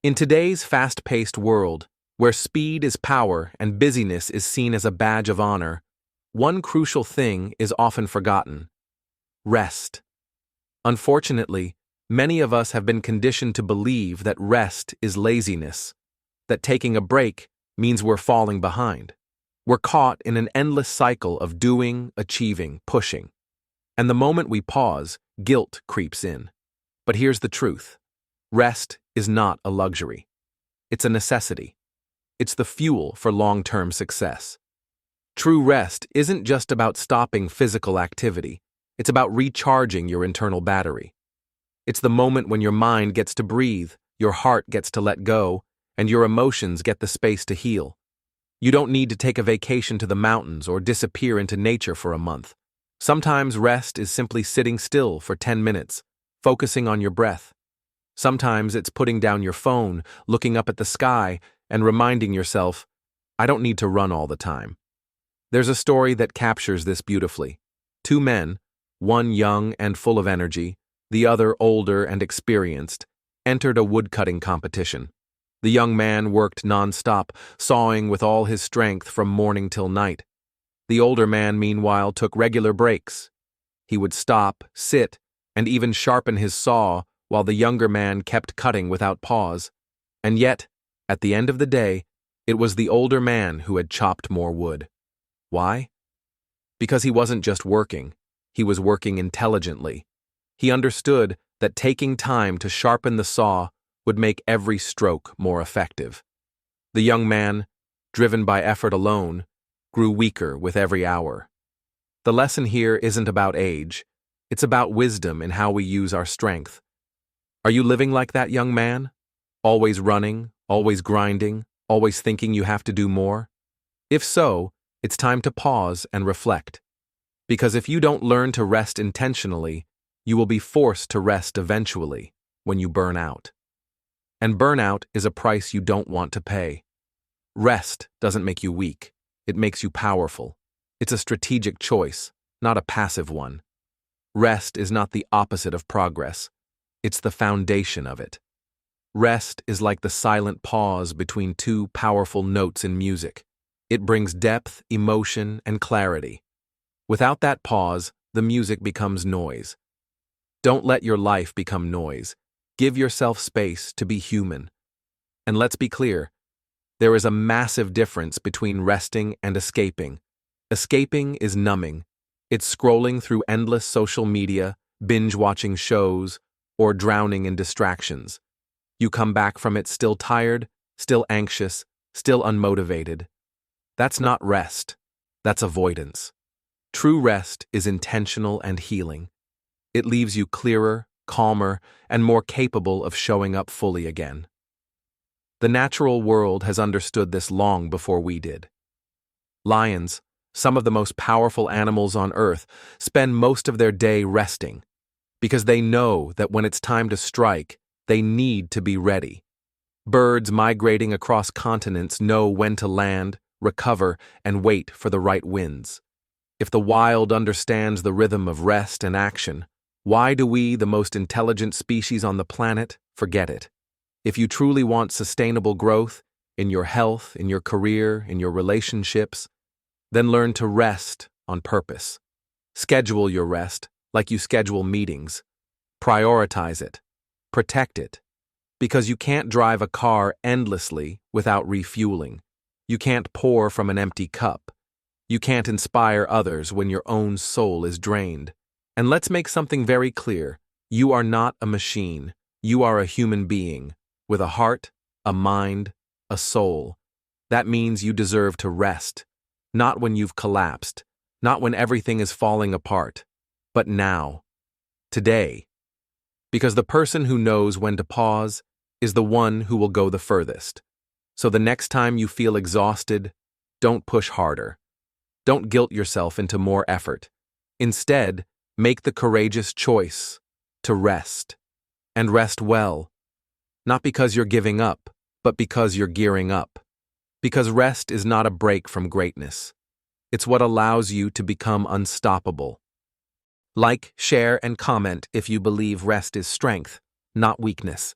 In today's fast-paced world, where speed is power and busyness is seen as a badge of honor, one crucial thing is often forgotten: rest. Unfortunately, many of us have been conditioned to believe that rest is laziness, that taking a break means we're falling behind. We're caught in an endless cycle of doing, achieving, pushing. And the moment we pause, guilt creeps in. But here's the truth: rest is not a luxury. It's a necessity. It's the fuel for long-term success. True rest isn't just about stopping physical activity. It's about recharging your internal battery. It's the moment when your mind gets to breathe, your heart gets to let go, and your emotions get the space to heal. You don't need to take a vacation to the mountains or disappear into nature for a month. Sometimes rest is simply sitting still for 10 minutes, focusing on your breath. Sometimes it's putting down your phone, looking up at the sky, and reminding yourself, I don't need to run all the time. There's a story that captures this beautifully. Two men, one young and full of energy, the other older and experienced, entered a woodcutting competition. The young man worked non-stop, sawing with all his strength from morning till night. The older man, meanwhile, took regular breaks. He would stop, sit, and even sharpen his saw while the younger man kept cutting without pause. And yet, at the end of the day, it was the older man who had chopped more wood. Why? Because he wasn't just working, he was working intelligently. He understood that taking time to sharpen the saw would make every stroke more effective. The young man, driven by effort alone, grew weaker with every hour. The lesson here isn't about age, it's about wisdom in how we use our strength. Are you living like that young man? Always running, always grinding, always thinking you have to do more? If so, it's time to pause and reflect. Because if you don't learn to rest intentionally, you will be forced to rest eventually when you burn out. And burnout is a price you don't want to pay. Rest doesn't make you weak, it makes you powerful. It's a strategic choice, not a passive one. Rest is not the opposite of progress, it's the foundation of it. Rest is like the silent pause between two powerful notes in music. It brings depth, emotion, and clarity. Without that pause, the music becomes noise. Don't let your life become noise. Give yourself space to be human. And let's be clear, there is a massive difference between resting and escaping. Escaping is numbing. It's scrolling through endless social media, binge-watching shows, or drowning in distractions. You come back from it still tired, still anxious, still unmotivated. That's not rest. That's avoidance. True rest is intentional and healing. It leaves you clearer, calmer, and more capable of showing up fully again. The natural world has understood this long before we did. Lions, some of the most powerful animals on Earth, spend most of their day resting, because they know that when it's time to strike, they need to be ready. Birds migrating across continents know when to land, recover, and wait for the right winds. If the wild understands the rhythm of rest and action, why do we, the most intelligent species on the planet, forget it? If you truly want sustainable growth in your health, in your career, in your relationships, then learn to rest on purpose. Schedule your rest like you schedule meetings. Prioritize it. Protect it. Because you can't drive a car endlessly without refueling. You can't pour from an empty cup. You can't inspire others when your own soul is drained. And let's make something very clear. You are not a machine. You are a human being, with a heart, a mind, a soul. That means you deserve to rest. Not when you've collapsed, not when everything is falling apart, but now. Today. Because the person who knows when to pause is the one who will go the furthest. So the next time you feel exhausted, don't push harder. Don't guilt yourself into more effort. Instead, make the courageous choice to rest, and rest well. Not because you're giving up, but because you're gearing up. Because rest is not a break from greatness. It's what allows you to become unstoppable. Like, share, and comment if you believe rest is strength, not weakness.